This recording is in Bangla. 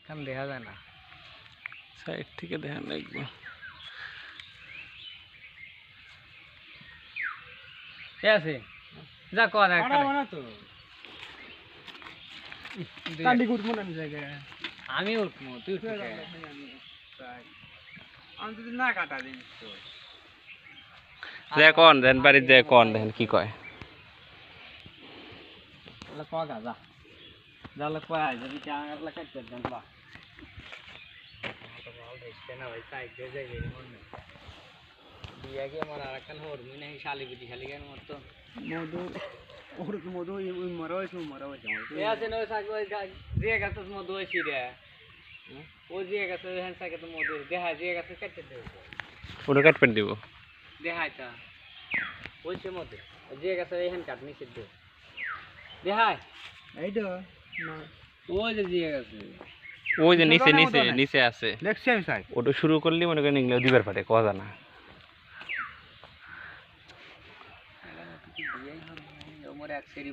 কাম দেখা যায় না সাইড থেকে দেখেন লাগবে কে আছে যা কর একটা পাড়াবো না তো কান্দি উঠবো না জায়গায় আমি উঠবো তুই উঠবি কে? আমি যদি না কাটা দিন তো দেখুন দেন বাড়ি দেখুন দেখেন কি কয় তাহলে কয়া যা যালে কয়া যদি কে আগলা কাটতে দেন বা তো ভালো দেখতে না ভাই সাইড দিয়ে যাই এর মনে বিয়া কি আমার আরেকখান হরমি নাই শালি বিটি শালি কেন মত মধু ওর মধু ওই মরা হয়েছে এ আছে না ওই সাইড ওই যে গাছ মধু হইছি রে ওই যে গাছ হ্যান সাইকে তো মধু দেখা যে গাছ কাটতে দেব ওটা কাটপেন দিব দেখাই তা ওই সে মধু যে গাছ হ্যান কাট নিচে দে দেখাই এইটা না ওই যে গাছ ওই যে নিচে নিচে নিচে আছে দেখছি আমি সাইড ওটা শুরু করলে মনে করেন এগুলো দিবার পারে কথা না ওমর এক সেরি